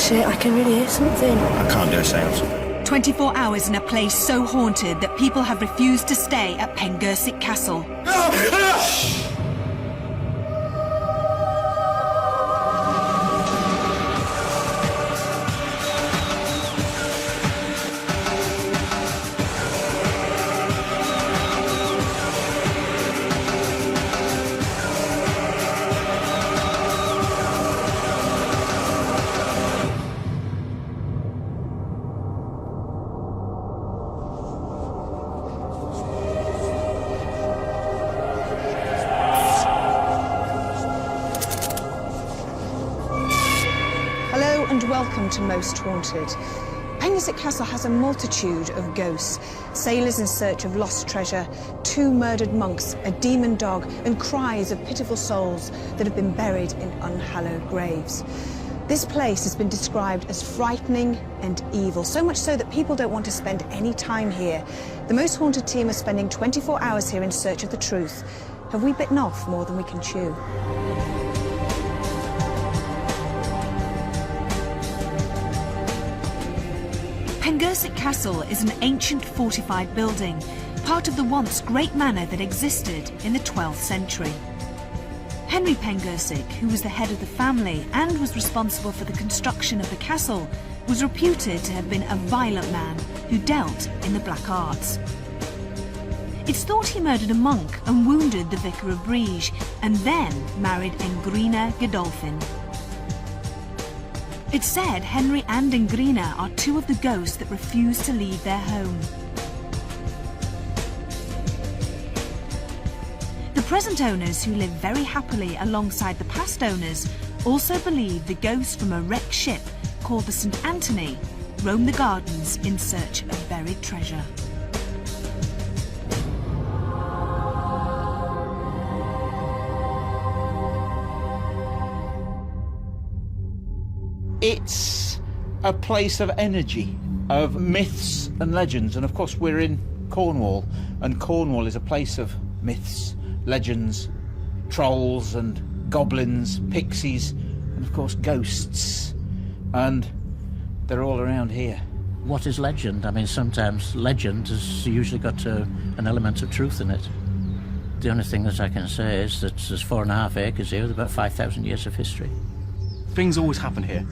Shit, I can really hear something. I can't do a seance. 24 hours in a place so haunted that people have refused to stay at Pengersick Castle. And welcome to Most Haunted. Pengersick Castle has a multitude of ghosts, sailors in search of lost treasure, 2 murdered monks, a demon dog, and cries of pitiful souls that have been buried in unhallowed graves. This place has been described as frightening and evil, so much so that people don't want to spend any time here. The Most Haunted team are spending 24 hours here in search of the truth. Have we bitten off more than we can chew? Pengersick Castle is an ancient fortified building, part of the once great manor that existed in the 12th century. Henry Pengersick, who was the head of the family and was responsible for the construction of the castle, was reputed to have been a violent man who dealt in the black arts. It's thought he murdered a monk and wounded the vicar of Briege, and then married Engrina Godolphin. It's said Henry and Engrina are 2 of the ghosts that refuse to leave their home. The present owners, who live very happily alongside the past owners, also believe the ghosts from a wrecked ship called the St. Anthony roam the gardens in search of buried treasure. It's a place of energy, of myths and legends, and of course we're in Cornwall, and Cornwall is a place of myths, legends, trolls and goblins, pixies, and of course ghosts, and they're all around here. What is legend? I mean, sometimes legend has usually got an element of truth in it. The only thing that I can say is that there's 4.5 acres here with about 5,000 years of history. Things always happen here.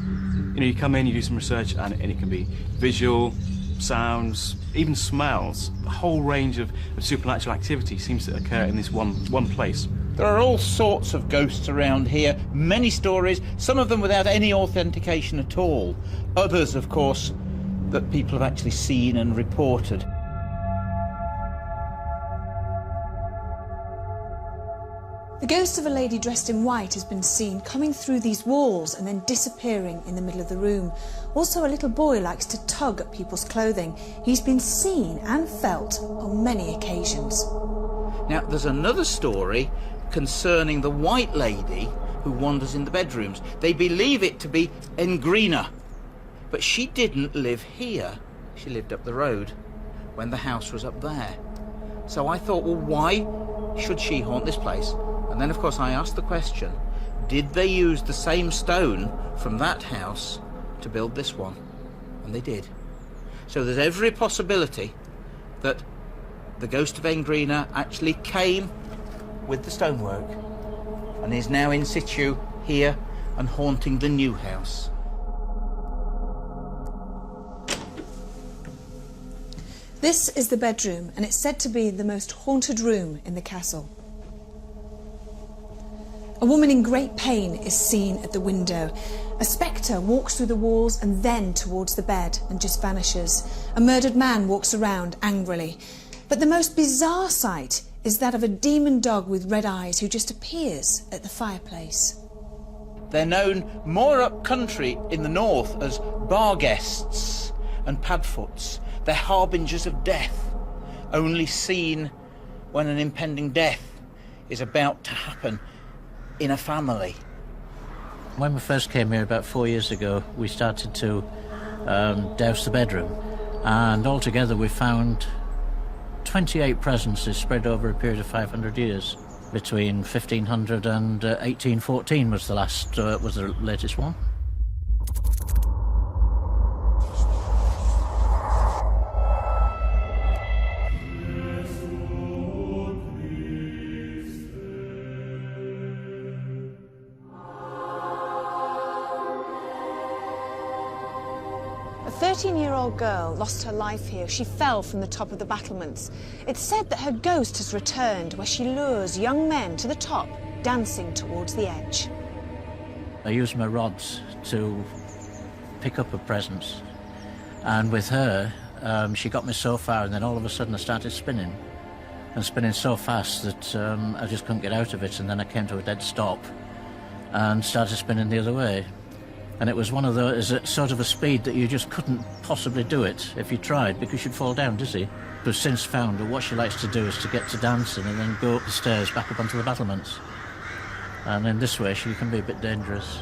You know, you come in, you do some research, and it can be visual, sounds, even smells. The whole range of supernatural activity seems to occur in this one place. There are all sorts of ghosts around here, many stories, some of them without any authentication at all. Others, of course, that people have actually seen and reported. The ghost of a lady dressed in white has been seen coming through these walls and then disappearing in the middle of the room. Also, a little boy likes to tug at people's clothing. He's been seen and felt on many occasions. Now, there's another story concerning the white lady who wanders in the bedrooms. They believe it to be Engrina, but she didn't live here. She lived up the road when the house was up there. So I thought, well, why should she haunt this place? And then, of course, I asked the question, did they use the same stone from that house to build this one? And they did. So there's every possibility that the ghost of Engrina actually came with the stonework and is now in situ here and haunting the new house. This is the bedroom, and it's said to be the most haunted room in the castle. A woman in great pain is seen at the window. A spectre walks through the walls and then towards the bed and just vanishes. A murdered man walks around angrily. But the most bizarre sight is that of a demon dog with red eyes who just appears at the fireplace. They're known more up country in the north as bar guests and padfoots. They're harbingers of death, only seen when an impending death is about to happen in a family. When we first came here about 4 years ago, we started to douse the bedroom, and altogether we found 28 presences spread over a period of 500 years. Between 1500 and 1814 was the latest one. A 13-year-old girl lost her life here. She fell from the top of the battlements. It's said that her ghost has returned, where she lures young men to the top, dancing towards the edge. I used my rods to pick up her presence, and with her, she got me so far, and then all of a sudden I started spinning, and spinning so fast that I just couldn't get out of it, and then I came to a dead stop and started spinning the other way. And it was one of those, sort of a speed that you just couldn't possibly do it if you tried, because you'd fall down dizzy. We've since found that what she likes to do is to get to dancing and then go up the stairs back up onto the battlements. And in this way she can be a bit dangerous.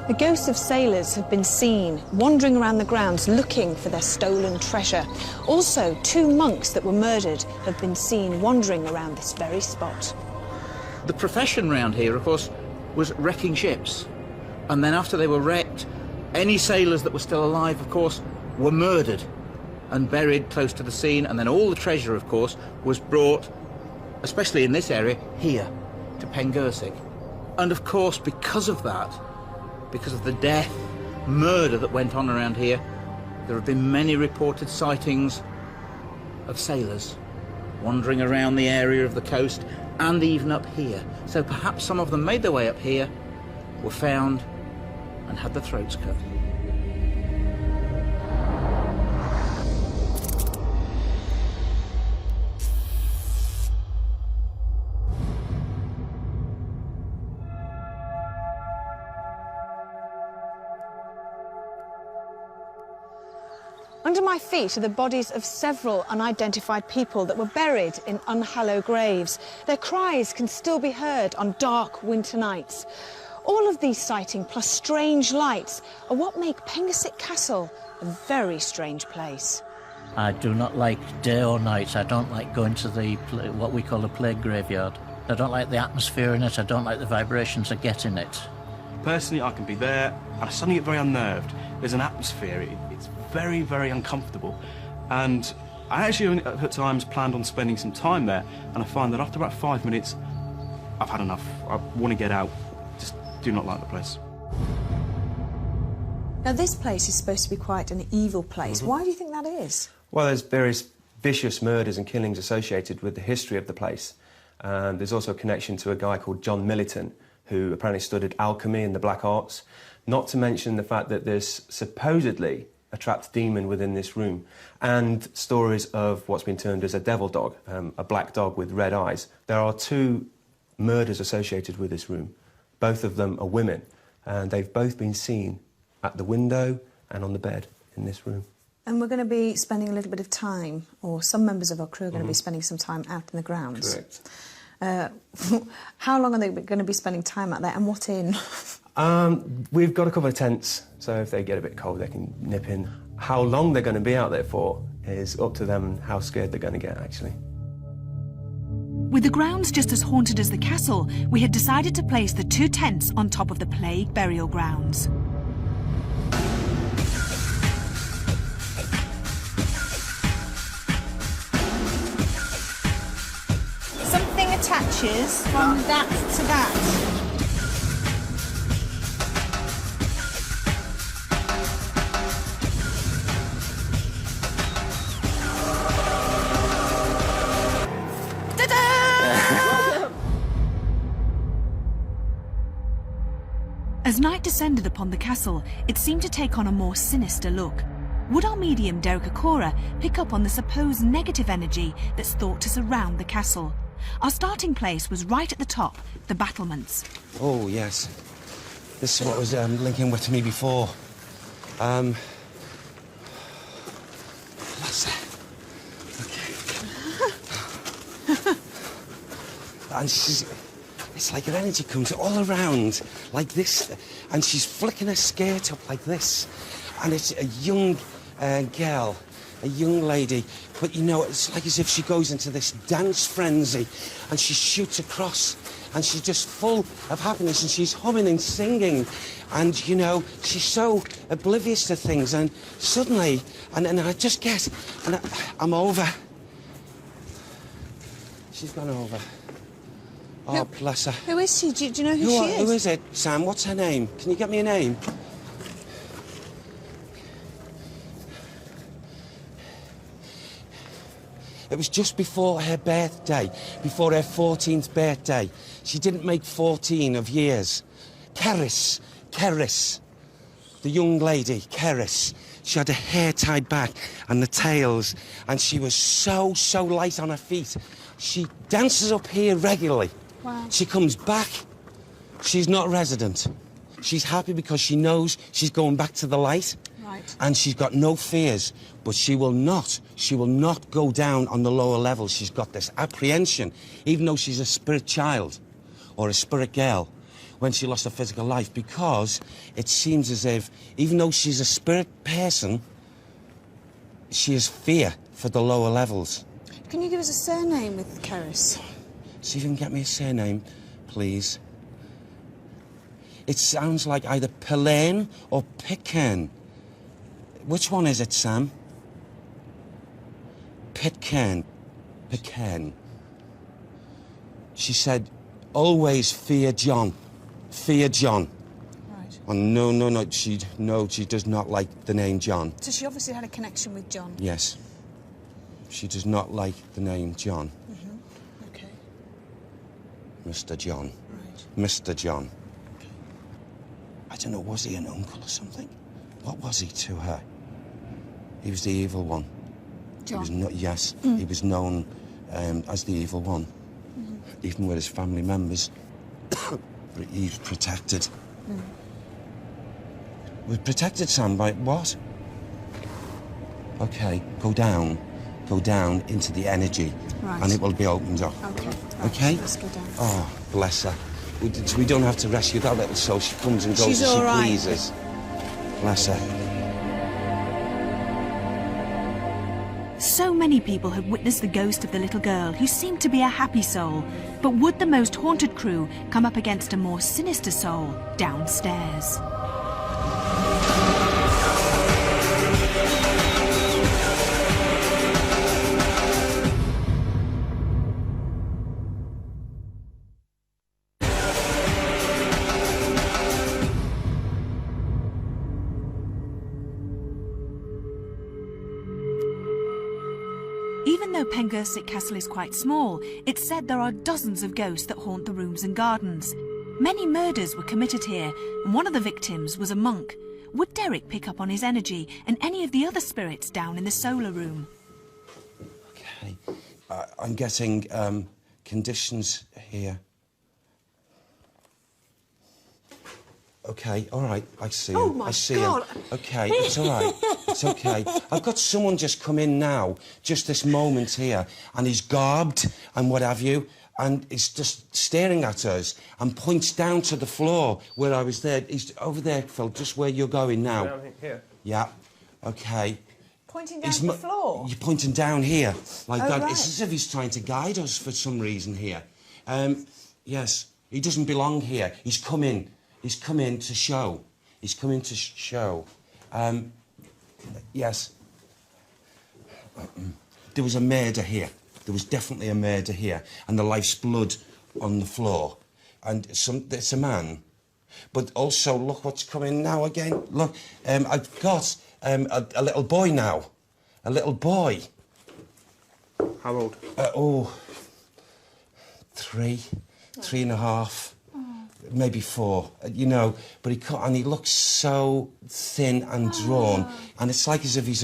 The ghosts of sailors have been seen wandering around the grounds looking for their stolen treasure. Also, 2 monks that were murdered have been seen wandering around this very spot. The profession round here, of course, was wrecking ships. And then after they were wrecked, any sailors that were still alive, of course, were murdered and buried close to the scene. And then all the treasure, of course, was brought, especially in this area, here, to Pengersick. And of course, because of that, because of the death, murder that went on around here, there have been many reported sightings of sailors wandering around the area of the coast and even up here. So perhaps some of them made their way up here, were found and had their throats cut. Under my feet are the bodies of several unidentified people that were buried in unhallowed graves. Their cries can still be heard on dark winter nights. All of these sightings, plus strange lights, are what make Pengersick Castle a very strange place. I do not like day or night. I don't like going to the what we call a plague graveyard. I don't like the atmosphere in it. I don't like the vibrations I get in it. Personally, I can be there and I suddenly get very unnerved. There's an atmosphere, it's very, very uncomfortable. And I actually at times planned on spending some time there, and I find that after about 5 minutes, I've had enough. I want to get out. Just do not like the place. Now, this place is supposed to be quite an evil place. Why do you think that is? Well, there's various vicious murders and killings associated with the history of the place. There's also a connection to a guy called John Milliton, who apparently studied alchemy and the black arts. Not to mention the fact that there's supposedly a trapped demon within this room, and stories of what's been termed as a devil dog, a black dog with red eyes. There are 2 murders associated with this room. Both of them are women, and they've both been seen at the window and on the bed in this room. And we're going to be spending a little bit of time, or some members of our crew are going to be spending some time out in the grounds. Correct. How long are they going to be spending time out there, and what in? We've got a couple of tents, so if they get a bit cold, they can nip in. How long they're going to be out there for is up to them and how scared they're going to get, actually. With the grounds just as haunted as the castle, we had decided to place the 2 tents on top of the plague burial grounds. Something attaches from that to that. As night descended upon the castle, it seemed to take on a more sinister look. Would our medium, Derek Akora, pick up on the supposed negative energy that's thought to surround the castle? Our starting place was right at the top, the battlements. Oh, yes. This is what was linking with me before. That's it. Okay. And it's like her energy comes all around like this, and she's flicking her skirt up like this. And it's a young girl, a young lady, but you know, it's like as if she goes into this dance frenzy and she shoots across and she's just full of happiness and she's humming and singing, and you know, she's so oblivious to things, and suddenly, and I just get, and I'm over. She's gone over. Oh, bless her. Who is she? Do you know who she is? Who is it, Sam? What's her name? Can you get me a name? It was just before her birthday, before her 14th birthday. She didn't make 14 of years. Cerys. The young lady, Cerys. She had her hair tied back and the tails, and she was so light on her feet. She dances up here regularly. Wow. She comes back. She's not resident. She's happy because she knows she's going back to the light. Right. And she's got no fears, but she will not go down on the lower level. She's got this apprehension, even though she's a spirit child or a spirit girl, when she lost her physical life, because it seems as if, even though she's a spirit person, she has fear for the lower levels. Can you give us a surname with Cerys? See if you can get me a surname, please. It sounds like either Pillane or Pitcairn. Which one is it, Sam? Pitcairn. She said, always fear John. Fear John. Right. Oh, no, she does not like the name John. So she obviously had a connection with John. Yes. She does not like the name John. Mm-hmm. Okay. Mr. John. Right. Mr. John. Okay. I don't know, was he an uncle or something? What was he to her? He was the evil one. John? Yes, he was known as the evil one. Mm-hmm. Even with his family members. But he's protected. We're protected, Sam, by what? Okay, go down into the energy. Right. And it will be opened up. Okay. Right. Okay? Let's go down. Oh, bless her. We don't have to rescue that little soul. She comes and goes She's as she all right. pleases. Bless her. So many people have witnessed the ghost of the little girl who seemed to be a happy soul. But would the most haunted crew come up against a more sinister soul downstairs? Even though Pengersick Castle is quite small, it's said there are dozens of ghosts that haunt the rooms and gardens. Many murders were committed here, and one of the victims was a monk. Would Derek pick up on his energy and any of the other spirits down in the solar room? Okay. I'm getting conditions here. Okay, all right, I see Oh, him. my I see God. him. Okay, it's all right. It's okay. I've got someone just come in now, just this moment here, and he's garbed and what have you, and he's just staring at us and points down to the floor where I was there. He's over there, Phil, just where you're going now. Down here. Yeah, okay. Pointing down to the floor? You're pointing down here, like Oh, that. right. It's as if he's trying to guide us for some reason here. Yes, he doesn't belong here. He's come in. He's come in to show. He's come in to show. Yes. There was a murder here. There was definitely a murder here. And the life's blood on the floor. And it's a man. But also, look what's coming now again. Look, I've got a little boy now. A little boy. How old? 3 and a half. Maybe 4, you know, but he looks so thin and drawn, and it's like as if he's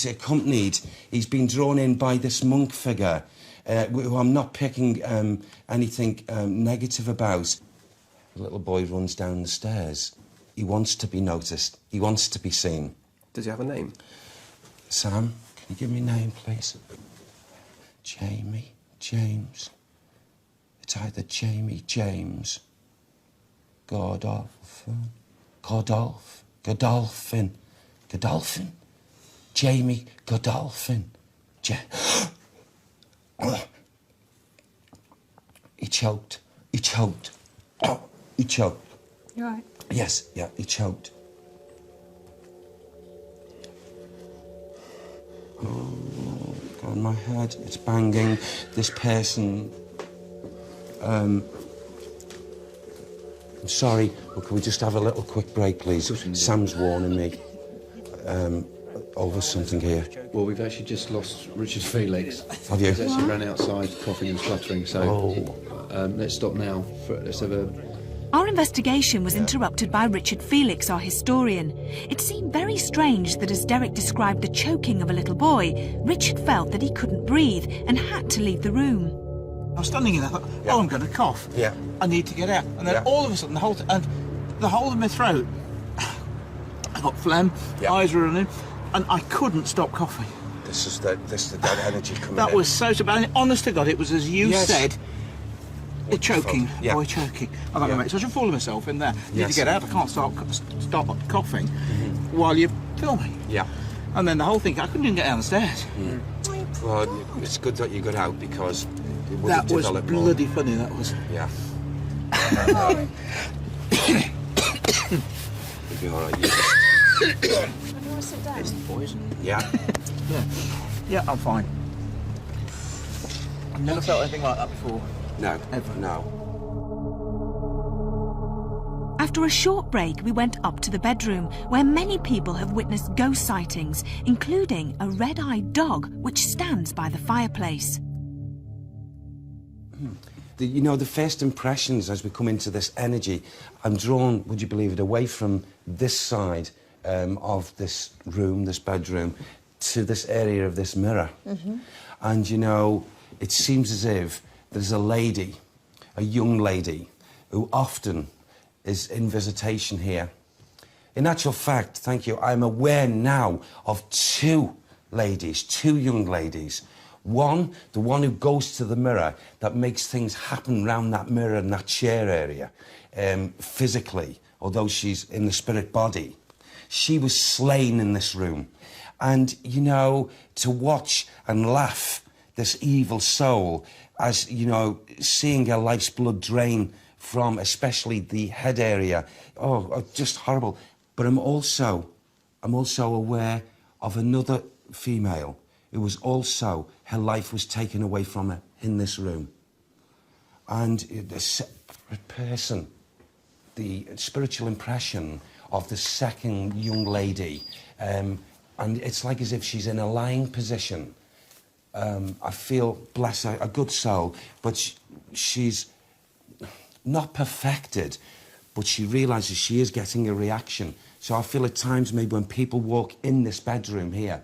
accompanied. He's been drawn in by this monk figure, who I'm not picking anything negative about. The little boy runs down the stairs. He wants to be noticed. He wants to be seen. Does he have a name? Sam, can you give me a name, please? Jamie, James. It's either Jamie, James. Godolphin. Jamie Godolphin. He choked. He choked. You're right. Yes, yeah, he choked. Oh, God, my head, it's banging. This person I'm sorry, but can we just have a little quick break, please? Sam's warning me over something here. Well, we've actually just lost Richard Felix. Have you? He's actually ran outside coughing and spluttering, so let's stop now. Let's have a... Our investigation was interrupted by Richard Felix, our historian. It seemed very strange that as Derek described the choking of a little boy, Richard felt that he couldn't breathe and had to leave the room. I was standing in there, I thought, oh, I'm going to cough. Yeah. I need to get out. And then all of a sudden, the whole of my throat, I got phlegm, eyes were running, and I couldn't stop coughing. This is the dead energy coming That in. was so bad. And honest to God, it was as you said, choking, boy choking. I'm going to make such a fool of myself in there. I need to get out, I can't stop coughing while you're filming. Yeah. And then the whole thing, I couldn't even get down the stairs. Well, it's good that you got out because it would have That was developed bloody more. funny, that was. Yeah. You'll be all right. It's the poison. Yeah. Yeah, I'm fine. I've never felt anything like that before. No. Ever. No. After a short break, we went up to the bedroom, where many people have witnessed ghost sightings, including a red-eyed dog which stands by the fireplace. The first impressions as we come into this energy, I'm drawn, would you believe it, away from this side of this room, this bedroom, to this area of this mirror. And, it seems as if there's a lady, a young lady, who often is in visitation here. In actual fact, thank you, I'm aware now of two young ladies. One, the one who goes to the mirror, that makes things happen round that mirror and that chair area, physically, although she's in the spirit body. She was slain in this room. And, to watch and laugh this evil soul as, seeing her life's blood drain from especially the head area, just horrible. But I'm also aware of another female who was also, her life was taken away from her in this room. And the separate person, the spiritual impression of the second young lady, and it's like as if she's in a lying position. I feel, bless her, a good soul, but she's not perfected, but she realises she is getting a reaction. So I feel at times maybe when people walk in this bedroom here,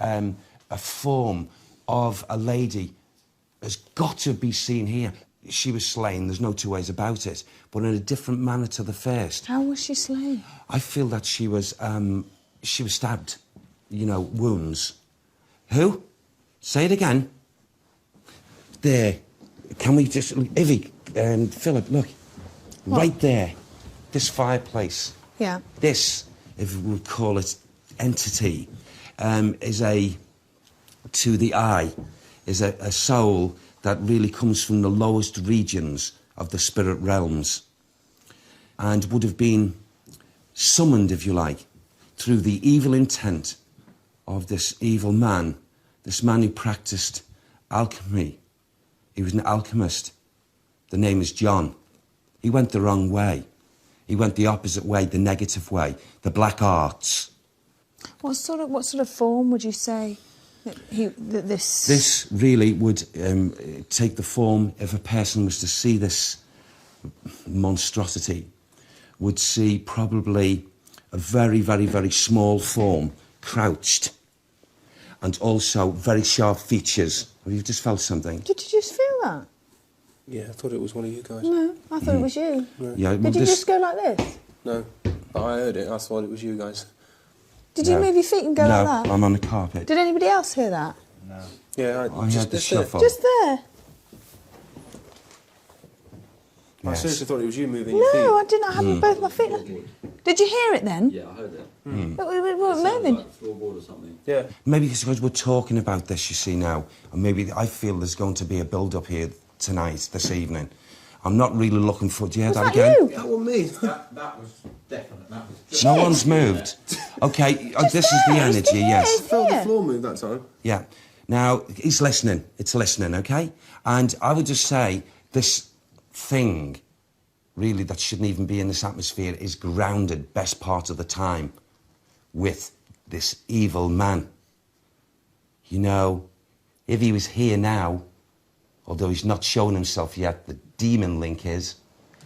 a form of a lady has got to be seen here. She was slain, there's no two ways about it, but in a different manner to the first. How was she slain? I feel that she was stabbed, wounds. Who? Say it again. There. Can we just... Ivy and Philip, look. What? Right there. This fireplace. Yeah. This, if we would call it entity, is to the eye, is a soul that really comes from the lowest regions of the spirit realms and would have been summoned, if you like, through the evil intent of this evil man, this man who practiced alchemy. He was an alchemist. The name is John. He went the wrong way. He went the opposite way, the negative way, the black arts. What sort of form would you say that this... This really would take the form, if a person was to see this monstrosity, would see probably a very, very, very small form, crouched, and also very sharp features. Have you just felt something? Did you just feel that? Yeah, I thought it was one of you guys. No, I thought it was you. No. Yeah, Did you just go like this? No, but I heard it. I thought it was you guys. Did you move your feet and go no, like that? I'm on the carpet. Did anybody else hear that? No. Yeah, I heard the shuffle. Just there? I Yes. seriously thought it was you moving your feet. No, I didn't have both my feet. Did you hear it then? Yeah, I heard it. But we weren't moving. Like floorboard or something. Yeah. Maybe it's because we're talking about this, you see, now, and maybe I feel there's going to be a build-up here tonight, this evening. I'm not really looking for... Do you hear Was that that again? you? That was me. That was definite. That was No one's moved. Okay, this is the there, energy, yes. I felt the Here. floor move that time. Yeah. Now, he's listening. It's listening, okay? And I would just say, this thing, really, that shouldn't even be in this atmosphere is grounded best part of the time with this evil man. You know, if he was here now, although he's not shown himself yet, the demon link is,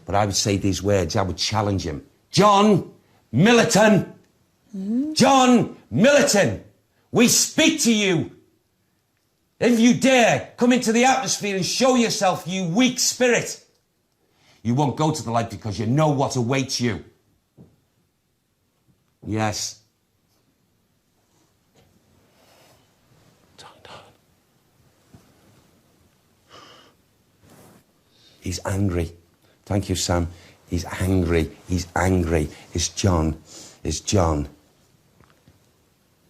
but I would say these words, I would challenge him. John Milliton! John Milliton! We speak to you! If you dare, come into the atmosphere and show yourself, you weak spirit. You won't go to the light because you know what awaits you. Yes. He's angry. Thank you, Sam. He's angry. He's angry. It's John. It's John.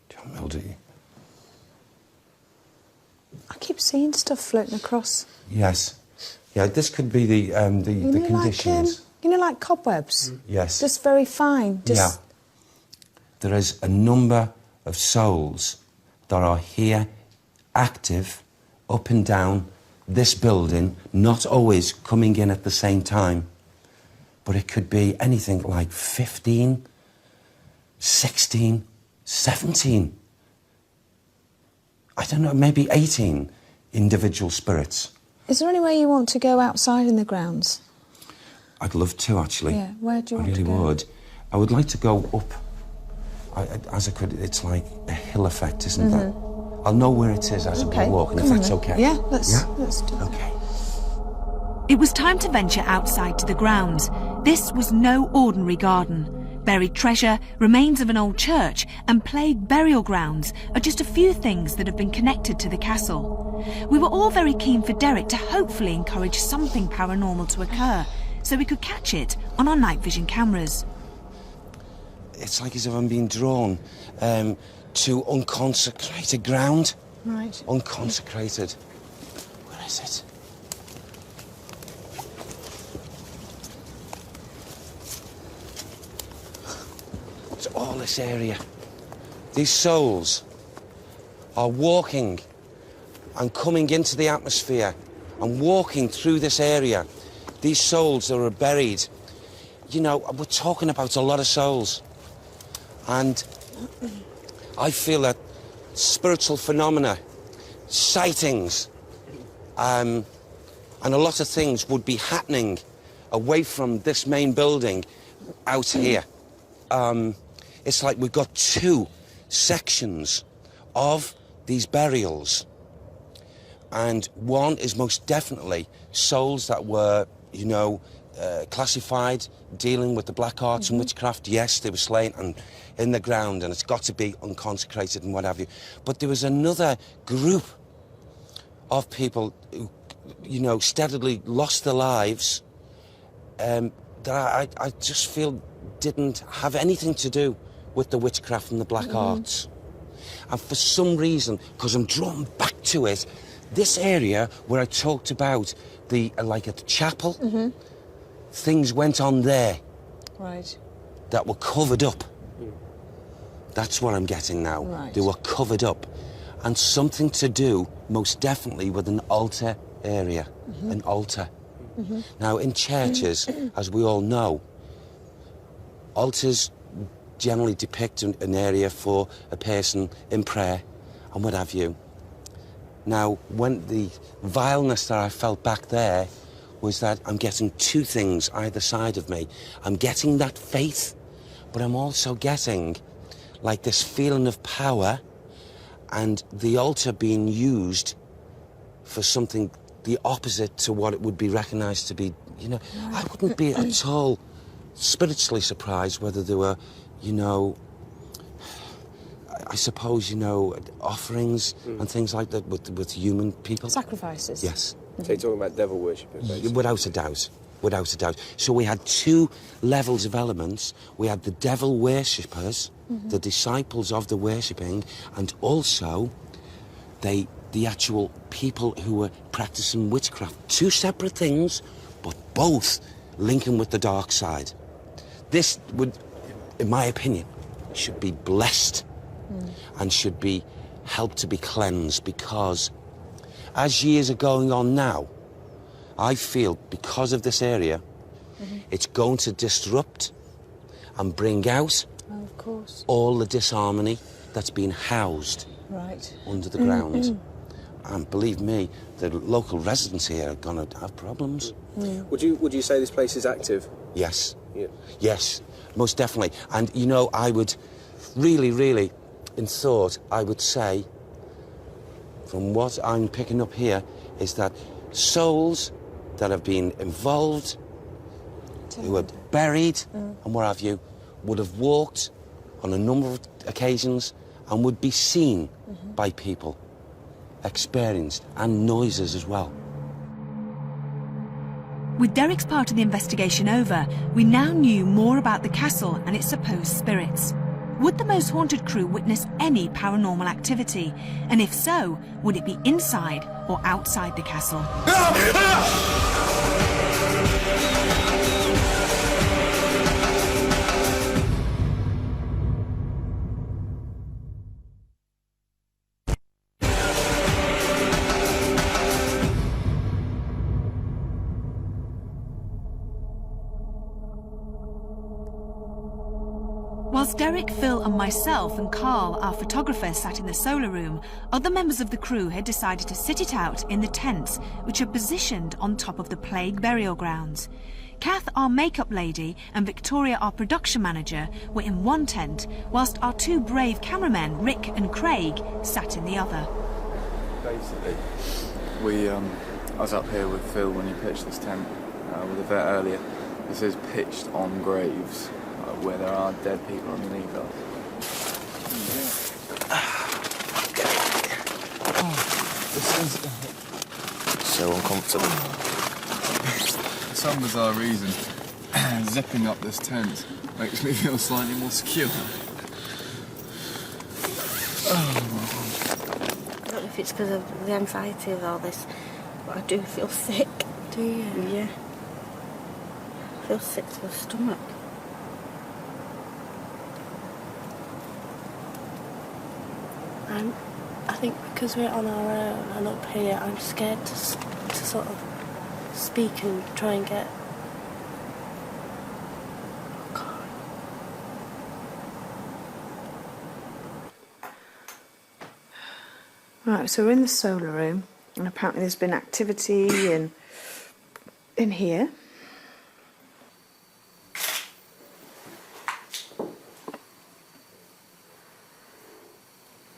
John Mildy. I keep seeing stuff floating across. Yes. Yeah, this could be the conditions. Like cobwebs. Yes. Just very fine. Yeah. There is a number of souls that are here, active, up and down this building, not always coming in at the same time. But it could be anything like 15, 16, 17. I don't know, maybe 18 individual spirits. Is there any way you want to go outside in the grounds? I'd love to, actually. Yeah, where do you want to go? I really would. I would like to go up. As I could, it's like a hill effect, isn't that? I'll know where it is as we walk, and if that's okay. Yeah, let's do that. Okay. It was time to venture outside to the grounds. This was no ordinary garden. Buried treasure, remains of an old church, and plague burial grounds are just a few things that have been connected to the castle. We were all very keen for Derek to hopefully encourage something paranormal to occur, so we could catch it on our night vision cameras. It's like as if I'm being drawn to unconsecrated ground. Right. Unconsecrated. Where is it? It's all this area. These souls are walking and coming into the atmosphere and walking through this area. These souls that are buried. You know, we're talking about a lot of souls. And I feel that spiritual phenomena, sightings, and a lot of things would be happening away from this main building out here. It's like we've got two sections of these burials. And one is most definitely souls that were, you know, classified, dealing with the black arts and witchcraft. Yes, they were slain and in the ground, and it's got to be unconsecrated and what have you. But there was another group of people who, you know, steadily lost their lives that I just feel didn't have anything to do with the witchcraft and the black arts. And for some reason, because I'm drawn back to it, this area where I talked about the, like at the chapel, things went on there. Right. That were covered up. That's what I'm getting now. Right. They were covered up. And something to do, most definitely, with an altar area. An altar. Now, in churches, as we all know, altars generally depict an area for a person in prayer and what have you. Now, when the vileness that I felt back there was that I'm getting two things either side of me. I'm getting that faith, but I'm also getting like this feeling of power and the altar being used for something the opposite to what it would be recognised to be, you know. I wouldn't be at all spiritually surprised whether there were, you know, I suppose, you know, offerings and things like that with human people. Sacrifices. Yes. So you're talking about devil worship, basically? Without a doubt. Without a doubt. So we had two levels of elements. We had the devil worshippers, the disciples of the worshipping, and also the actual people who were practicing witchcraft. Two separate things, but both linking with the dark side. This would, in my opinion, should be blessed and should be helped to be cleansed, because as years are going on now, I feel because of this area, it's going to disrupt and bring out of course. all the disharmony that's been housed under the ground. And believe me, the local residents here are going to have problems. Would you say this place is active? Yes. Yeah. Yes, most definitely. And, you know, I would really, in thought, I would say, from what I'm picking up here, is that souls that have been involved, who are buried and what have you, would have walked on a number of occasions and would be seen by people, experienced, and noises as well. With Derek's part of the investigation over, we now knew more about the castle and its supposed spirits. Would the Most Haunted crew witness any paranormal activity? And if so, would it be inside or outside the castle? Whilst Derek, Phil and myself and Carl, our photographer, sat in the solar room, other members of the crew had decided to sit it out in the tents, which are positioned on top of the plague burial grounds. Kath, our makeup lady, and Victoria, our production manager, were in one tent, whilst our two brave cameramen, Rick and Craig, sat in the other. Basically, I was up here with Phil when he pitched this tent with a vet earlier. This is pitched on graves where there are dead people underneath us. This is so uncomfortable. For some bizarre reason, zipping up this tent makes me feel slightly more secure. I don't know if it's because of the anxiety of all this, but I do feel sick. Do you? Yeah. I feel sick to the stomach. I think because we're on our own and up here, I'm scared to sort of speak and try and get... Oh, God. Right, so we're in the solar room, and apparently there's been activity in here.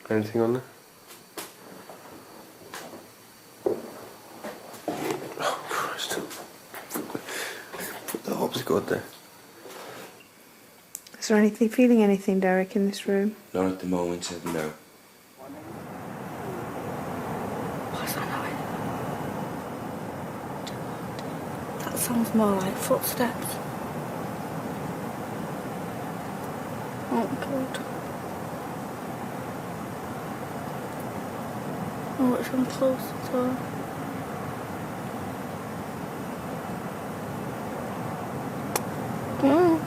Anything on there? Oh, Christ. Put the hopscotch there. Is there anything, feeling anything, Derek, in this room? Not at the moment, no. What's that noise? That sounds more like footsteps. Oh, God. Oh, it's come close as well. Oh.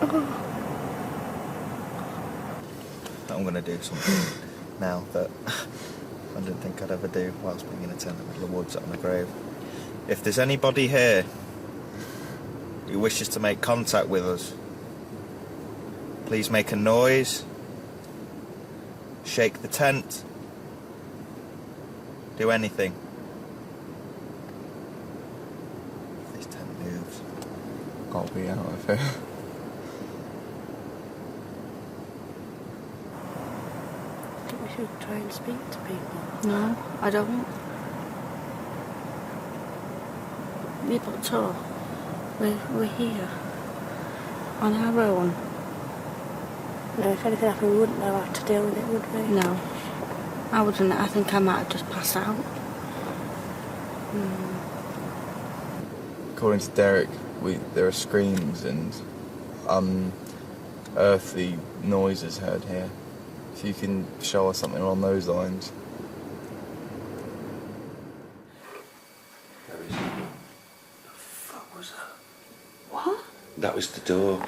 Oh. I'm going to do something now that I didn't think I'd ever do whilst being in a tent in the middle of the woods on a grave. If there's anybody here who wishes to make contact with us, please make a noise. Shake the tent. Do anything. If this tent moves, I'll be out of here. I think we should try and speak to people. No, I don't. Yeah, but so, we're here. On our own. No, if anything happened, we wouldn't know how to deal with it, would we? No. I wouldn't. I think I might have just passed out. According to Derek, there are screams and unearthly noises heard here. If you can show us something along those lines. What the fuck was that? What? That was the door.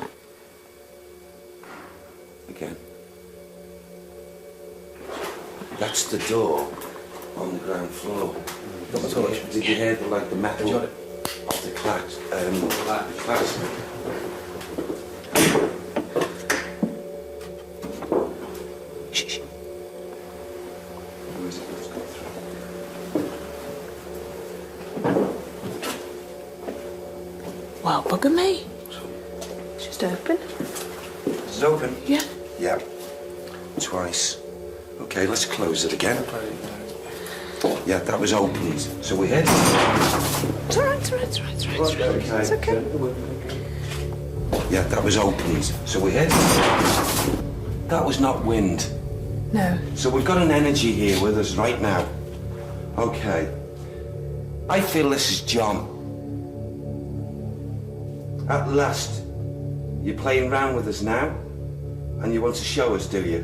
Again. That's the door on the ground floor. Did you hear the metal of the clasp? Shh. Who is it that's got through? Well, bugger me. It's just open. Is it open? Yeah. Yeah. Twice. Okay, let's close it again. Yeah, that was opened. So we hit. It's all right. It's okay. Yeah, that was opened. So we hit. That was not wind. No. So we've got an energy here with us right now. Okay. I feel this is John. At last, you're playing round with us now, and you want to show us, do you?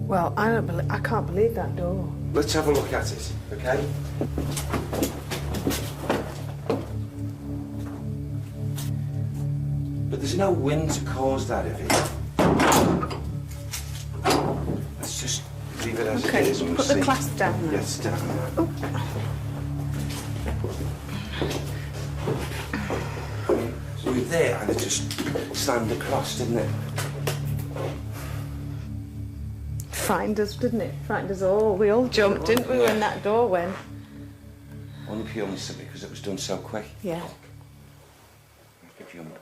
Well, I can't believe that door. Let's have a look at it, okay? But there's no wind to cause that, if it. Let's just leave it as it is and we'll put see. the clasp down now. Yes, down now. So we're there and it just slammed across, didn't it? Frightened us, didn't it? Frightened us all. We all jumped, didn't we, when that door went? Only purely simply because it was done so quick. Yeah. Good jump.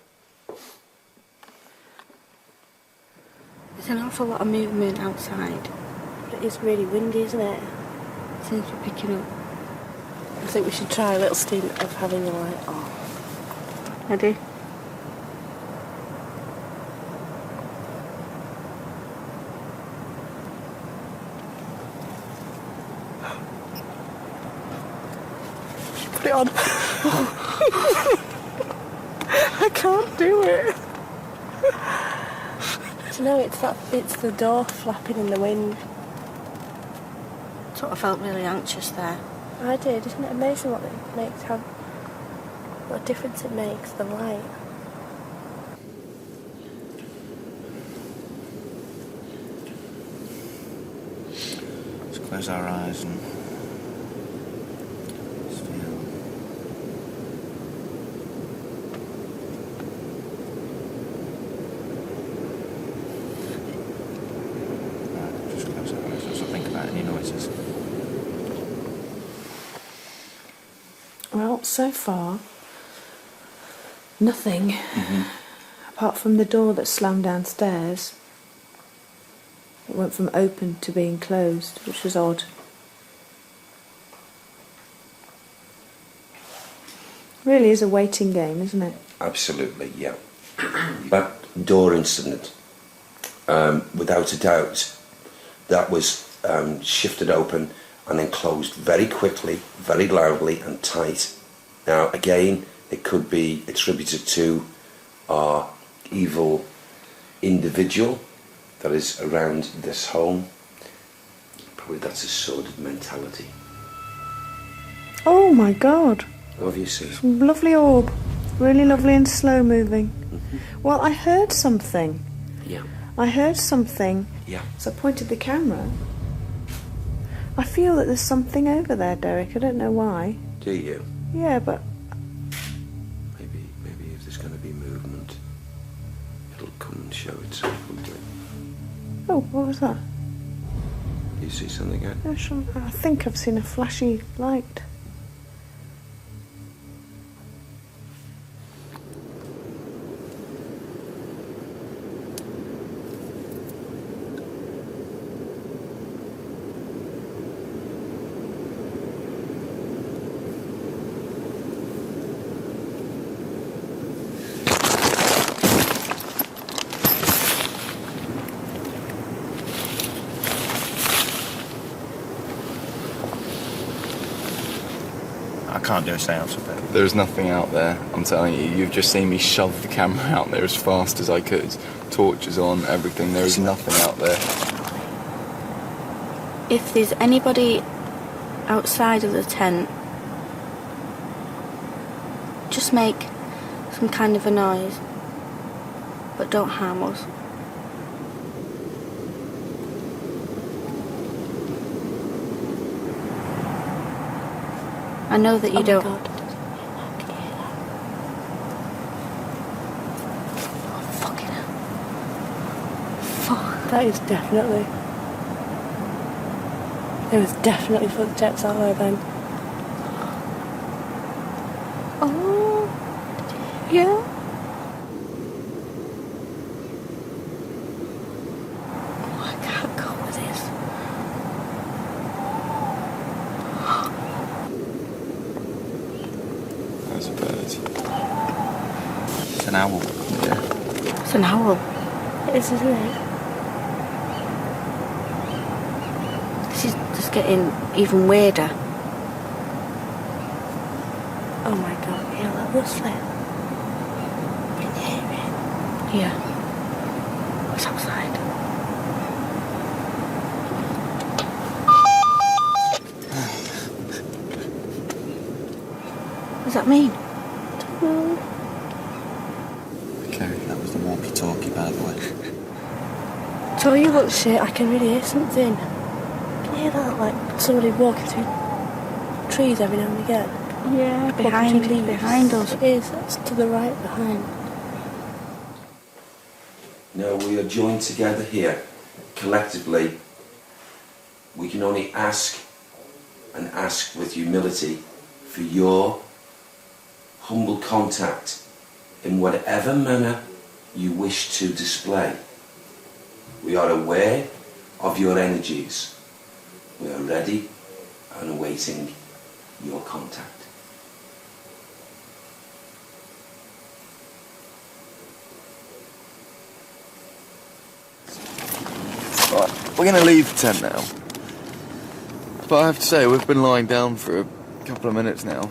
There's an awful lot of movement outside. But it is really windy, isn't it? It seems to be picking up. I think we should try a little stint of having the light on. Ready? Put it on. I can't do it. Do you know, it's the door flapping in the wind. Sort of felt really anxious there. I did. Isn't it amazing what a difference it makes, the light? Let's close our eyes and just feel. Right, just close our eyes. Let's not think about any noises. Well, so far, nothing. Apart from the door that slammed downstairs. It went from open to being closed, which was odd. Really is a waiting game, isn't it? Absolutely, yeah. That door incident, without a doubt, that was shifted open and then closed very quickly, very loudly and tight. Now, again, it could be attributed to our evil individual that is around this home. Probably that's a sordid mentality. Oh my God. What have you seen? Lovely orb. Really lovely and slow moving. Well, I heard something. Yeah. I heard something. Yeah. So I pointed the camera. I feel that there's something over there, Derek. I don't know why. Do you? Yeah, but Maybe if there's going to be movement, it'll come and show itself, won't it? oh, what was that? You see something again? I think I've seen a flashy light. I can't do a seance with it. There's nothing out there, I'm telling you. You've just seen me shove the camera out there as fast as I could. Torches on, everything. There is nothing out there. If there's anybody outside of the tent, just make some kind of a noise, but don't harm us. I know that you don't. God. Oh, fucking hell. Fuck. That is definitely... There was definitely footsteps out there then. Oh. Yeah. Oh, I can't go with this. That's a bird. It's an owl. Yeah. It's an owl. It is, isn't it? This is just getting even weirder. Oh my God, yeah, that rustling. Can you hear it? Yeah. What's outside? What does that mean? Okay, that was the walkie-talkie, by the way. Tell you what, shit, I can really hear something. Can you hear that? Like somebody walking through trees every now and again. Yeah, Walking through leaves. behind us. It is, that's to the right behind. No, we are joined together here, collectively. We can only ask and ask with humility for your humble contact in whatever manner you wish to display. We are aware of your energies. We are ready and awaiting your contact. Right, we're going to leave the tent now. But I have to say, we've been lying down for a couple of minutes now.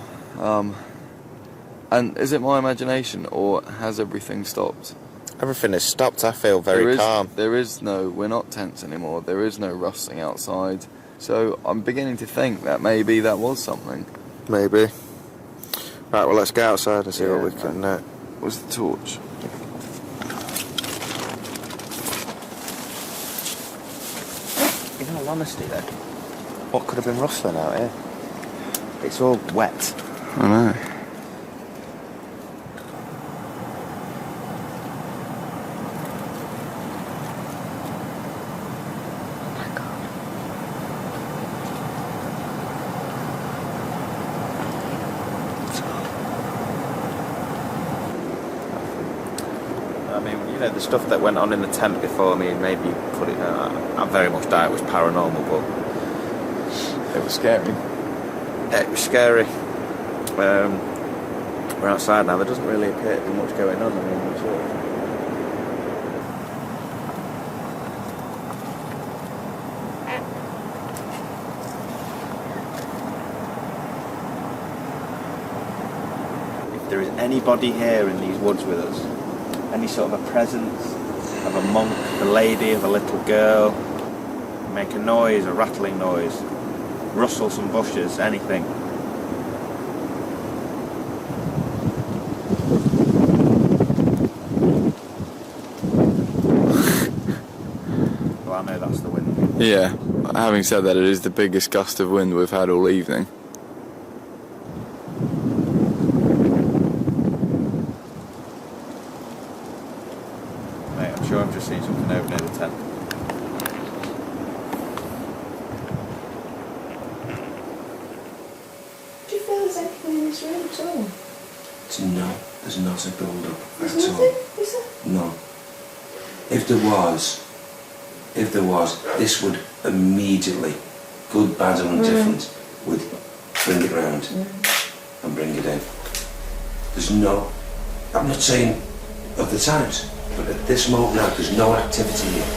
And is it my imagination, or has everything stopped? Everything is stopped. I feel very calm. We're not tense anymore. There is no rustling outside. So I'm beginning to think that maybe that was something. Maybe. Right, well, let's go outside and see what we can... Where's the torch? In all honesty, then, what could have been rustling out here? It's all wet. I know. The stuff that went on in the tent before me made me put it down. I very much doubt it was paranormal, but it was scary. It was scary. We're outside now. There doesn't really appear to be much going on. I mean, if there is anybody here in these woods with us, any sort of a presence of a monk, of a lady, of a little girl, make a noise, a rattling noise, rustle some bushes, anything. Well, I know that's the wind. Yeah, having said that, it is the biggest gust of wind we've had all evening. I'm just seeing something over near the tent. Do you feel there's anything in this room at all? No, there's not a build-up There's at nothing, all. is there? No. If there was, this would immediately, good, bad or indifferent, would bring it round and bring it in. There's no, I'm not saying of the times, but at this moment now, there's no activity here.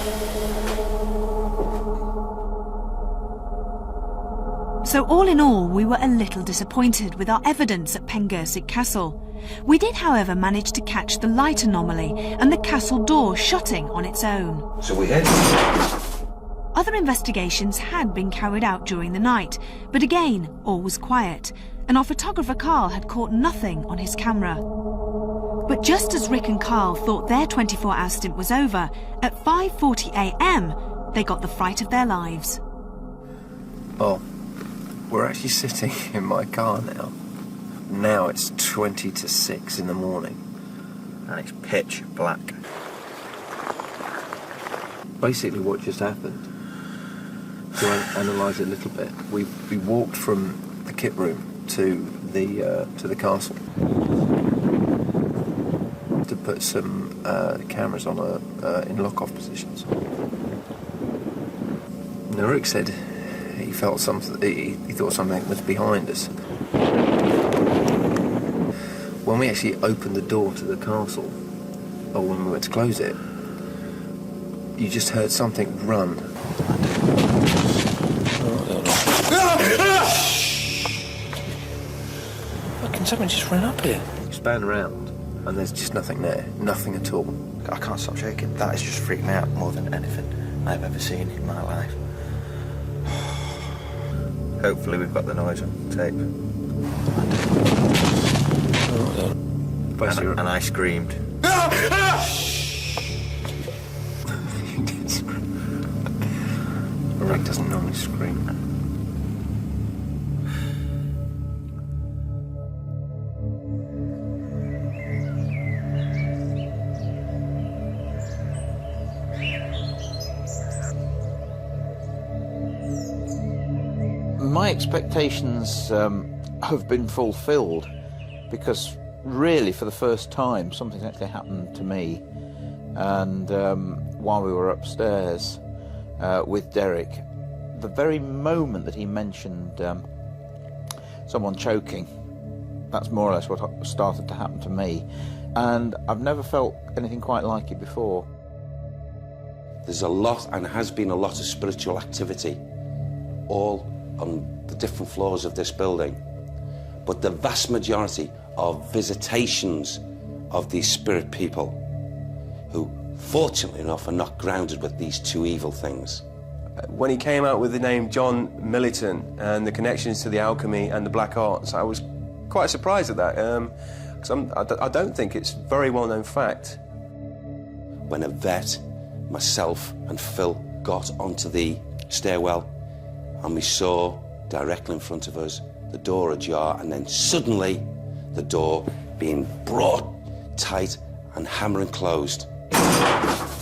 So all in all, we were a little disappointed with our evidence at Pengersick Castle. We did, however, manage to catch the light anomaly and the castle door shutting on its own. So we head. Other investigations had been carried out during the night, but again, all was quiet, and our photographer Carl had caught nothing on his camera. But just as Rick and Carl thought their 24-hour stint was over, at 5:40 a.m, they got the fright of their lives. Oh, We're actually sitting in my car now. Now it's 20 to 6 in the morning. And it's pitch black. Basically what just happened, to analyse it a little bit, we walked from the kit room to the castle to put some cameras on in lock-off positions. Now Rick said he felt something. He thought something was behind us. When we actually opened the door to the castle, or when we went to close it, you just heard something run. Fucking someone just ran up here. Span around, and there's just nothing there. Nothing at all. I can't stop shaking. That has just freaked me out more than anything I've ever seen in my life. Hopefully we've got the noise on tape. And I screamed. Rick doesn't normally scream. My expectations have been fulfilled, because really for the first time something's actually happened to me. And while we were upstairs with Derek, the very moment that he mentioned someone choking, that's more or less what started to happen to me. And I've never felt anything quite like it before. There's a lot, and has been a lot, of spiritual activity all on the different floors of this building, but the vast majority are visitations of these spirit people who, fortunately enough, are not grounded with these two evil things. When he came out with the name John Milliton and the connections to the alchemy and the black arts, I was quite surprised at that, because I don't think it's a very well-known fact. When a vet, myself and Phil got onto the stairwell, and we saw directly in front of us the door ajar, and then suddenly the door being brought tight and hammering closed.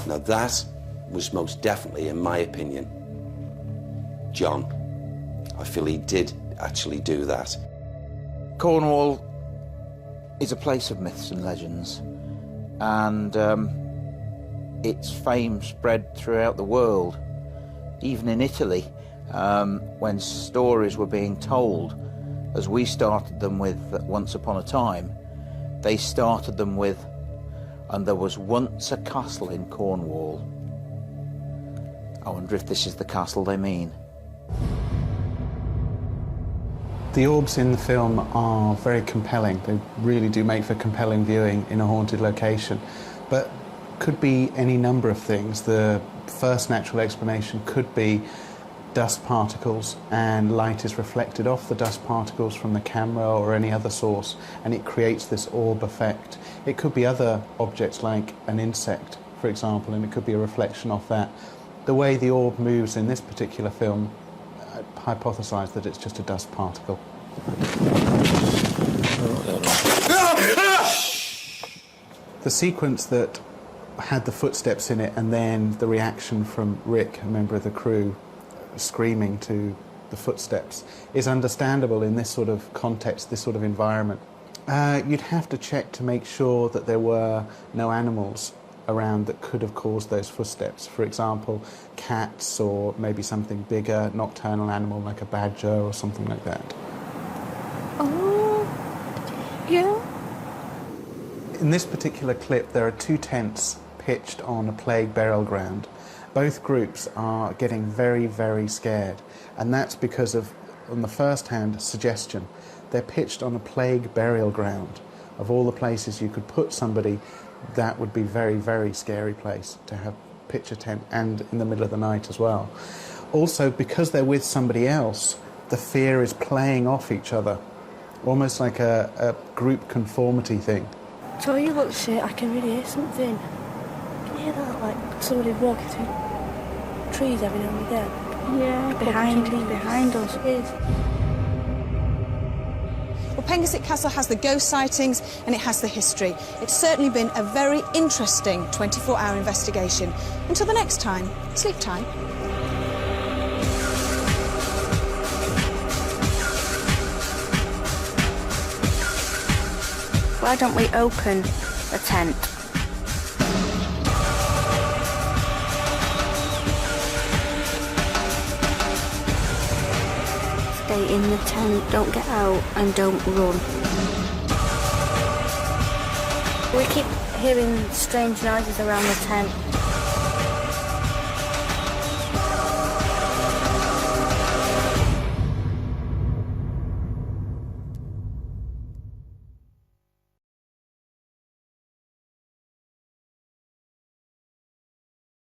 Now that was most definitely, in my opinion, John. I feel he did actually do that. Cornwall is a place of myths and legends, and its fame spread throughout the world, even in Italy. When stories were being told, as we started them with Once Upon a Time, they started them with, and there was once a castle in Cornwall. I wonder if this is the castle they mean. The orbs in the film are very compelling. They really do make for compelling viewing in a haunted location, but could be any number of things. The first natural explanation could be dust particles, and light is reflected off the dust particles from the camera or any other source, and it creates this orb effect. It could be other objects like an insect, for example, and it could be a reflection off that. The way the orb moves in this particular film, I hypothesise that it's just a dust particle. The sequence that had the footsteps in it and then the reaction from Rick, a member of the crew, screaming to the footsteps, is understandable in this sort of context, this sort of environment. You'd have to check to make sure that there were no animals around that could have caused those footsteps. For example, cats, or maybe something bigger, nocturnal animal like a badger or something like that. Oh, yeah. In this particular clip, there are two tents pitched on a plague burial ground. Both groups are getting very, very scared, and that's because of, on the first hand, suggestion. They're pitched on a plague burial ground. Of all the places you could put somebody, that would be a very, very scary place to have pitch a tent, and in the middle of the night as well. Also, because they're with somebody else, the fear is playing off each other, almost like a group conformity thing. So you look shit, I can really hear something. Can you hear that? Like somebody walking through trees every now and again? Yeah, behind us. It is. But Pengersick Castle has the ghost sightings and it has the history. It's certainly been a very interesting 24-hour investigation. Until the next time, sleep tight. Why don't we open the tent? Stay in the tent, don't get out and don't run. We keep hearing strange noises around the tent.